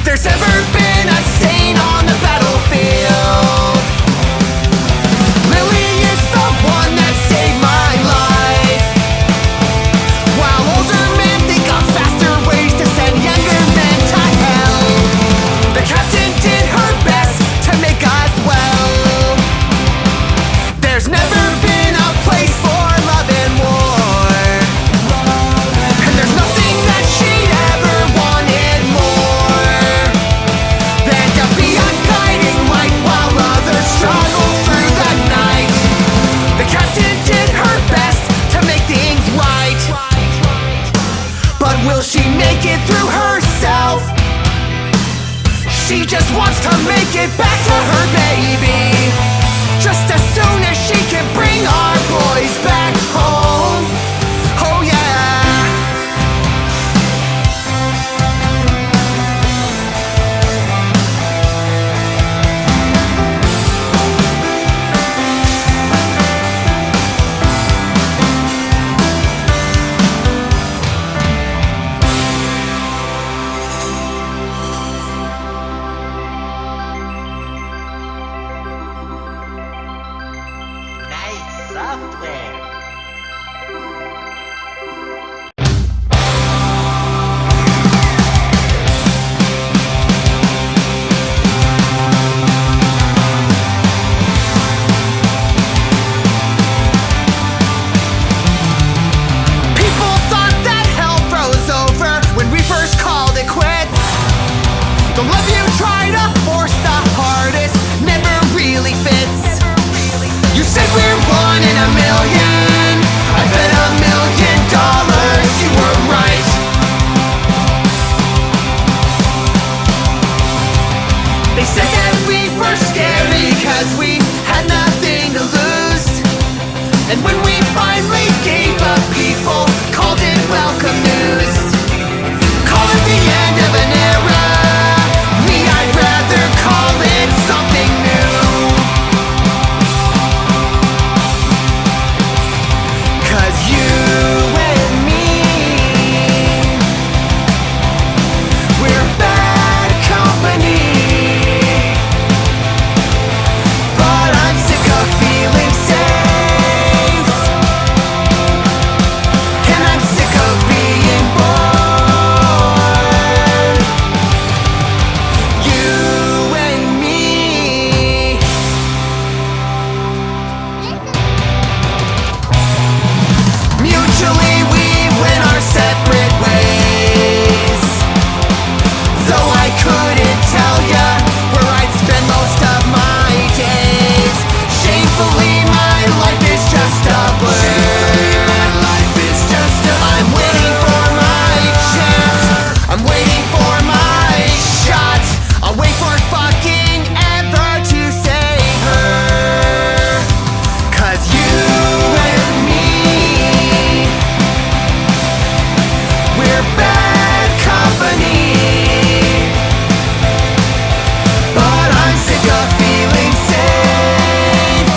there's ever been a stain on the battlefield. Lily is the one that saved my life, while older men think of faster ways to send younger men to hell. The captain did her best to make us well. There's never been a place for love and war, and there's nothing that she'd ever wanted more than to be a guiding light while others struggle through the night. The captain did her best to make things right, but will she make it through herself? She just wants to make it back to her baby, just as soon as she can bring our boys back home. Oh yeah. Nice software. People thought that hell froze over when we first called it quits. The love you try to force the hardest never really fits. You said we're one in a million, I bet $1 million you were right. They said that we were scary cause we had nothing to lose, and when we finally gave up, people called it welcome news. Call it the end of an era. Me, I'd rather call it something new. 'Cause you and me, we're bad company. But I'm sick of feeling safe, and I'm sick of being bored. You and me. Mutually we went our separate ways, though I couldn't tell ya where I'd spend most of my days. Shamefully my life is just a blur. I'm waiting for my chance, I'm waiting for my shot. I'll wait for fucking ever to save her. 'Cause you and me, we're bad company. But I'm sick of feeling safe,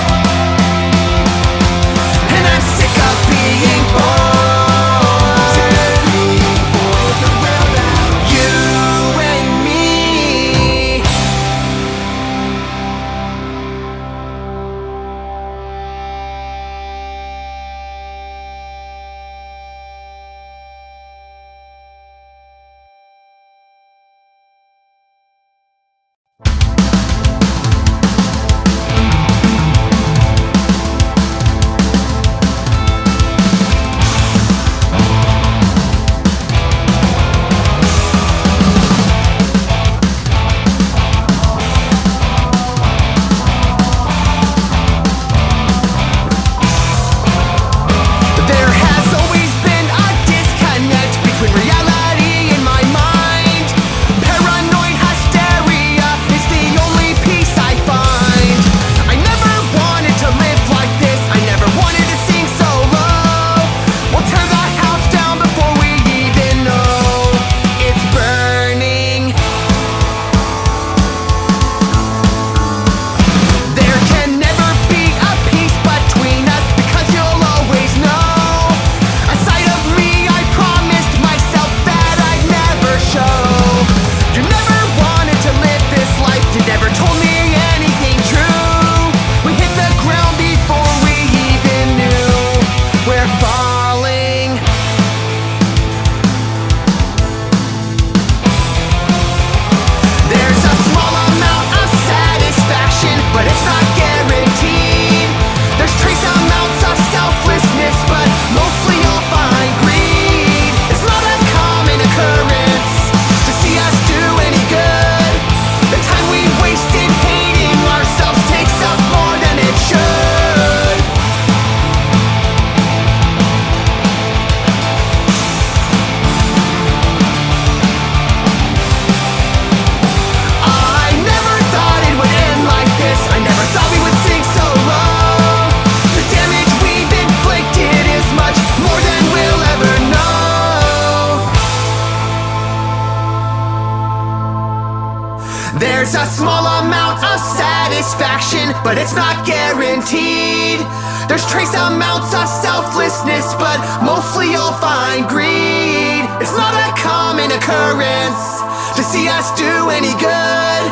There's a small amount of satisfaction, but it's not guaranteed. There's trace amounts of selflessness, but mostly you'll find greed. It's not a common occurrence to see us do any good.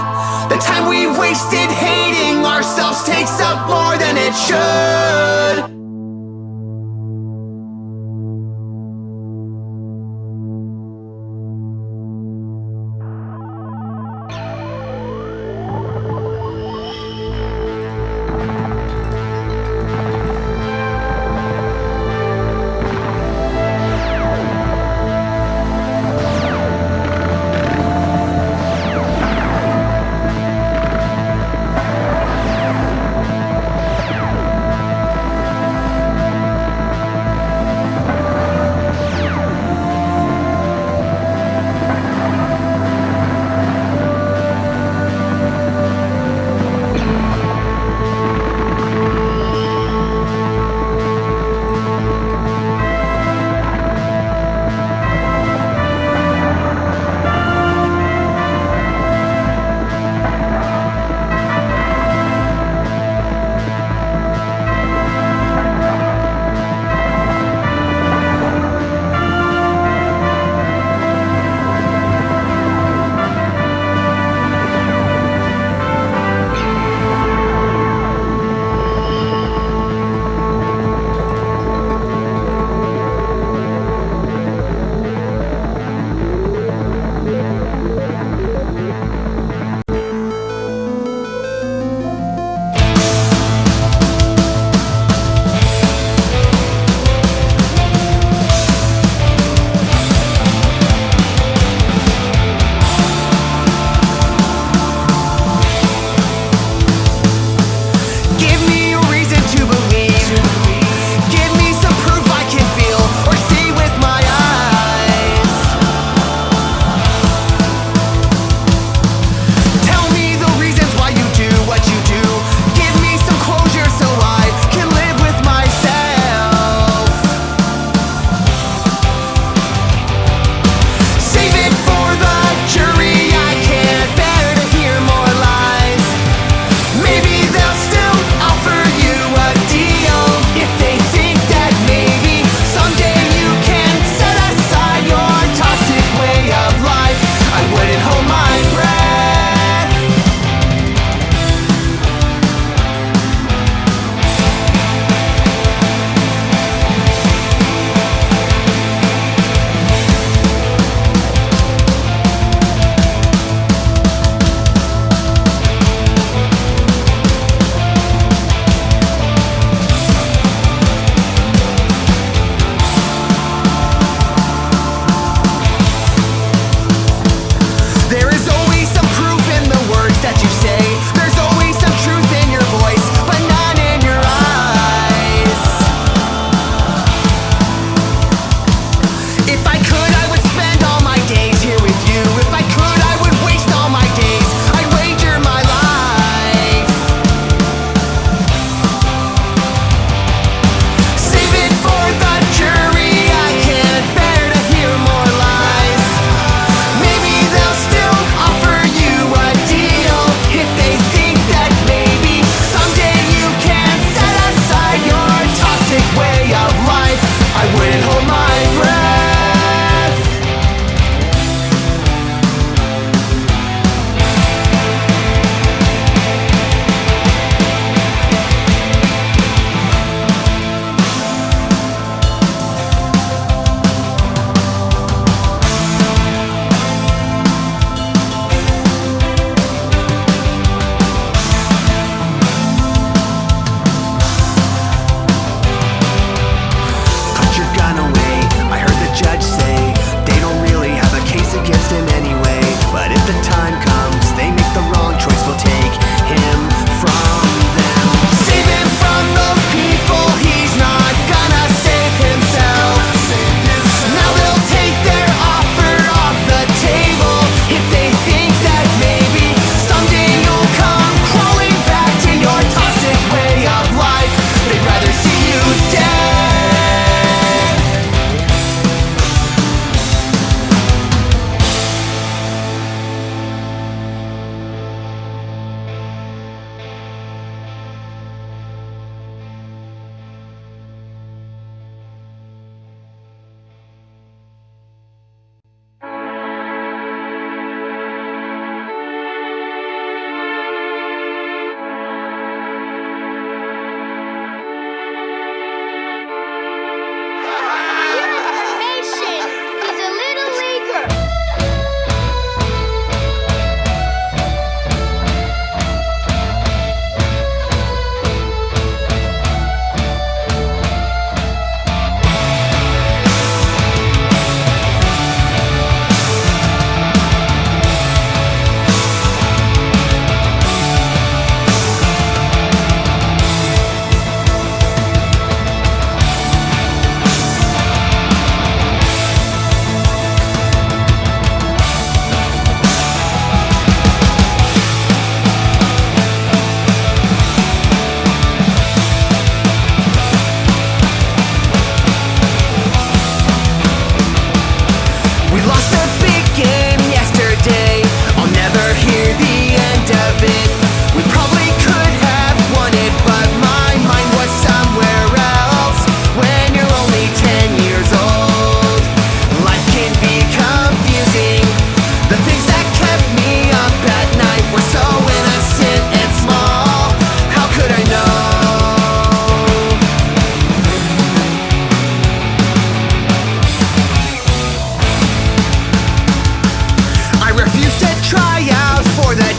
The time we wasted hating ourselves takes up more than it should.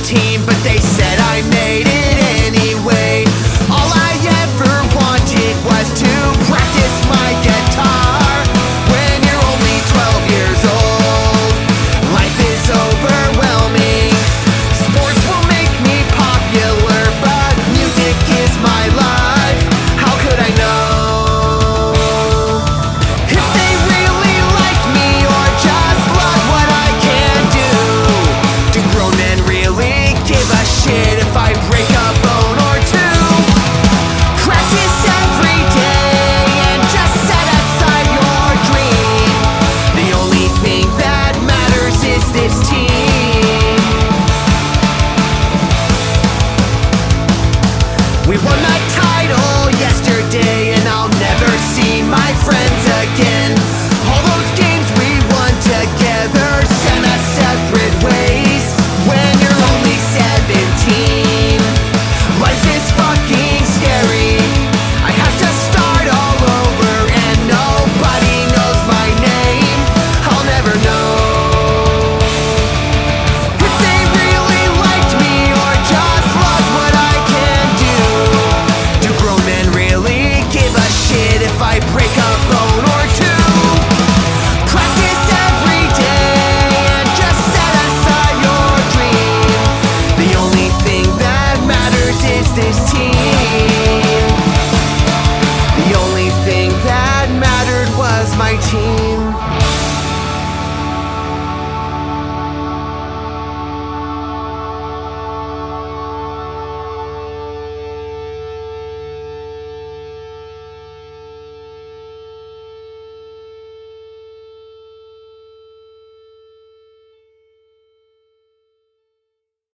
team.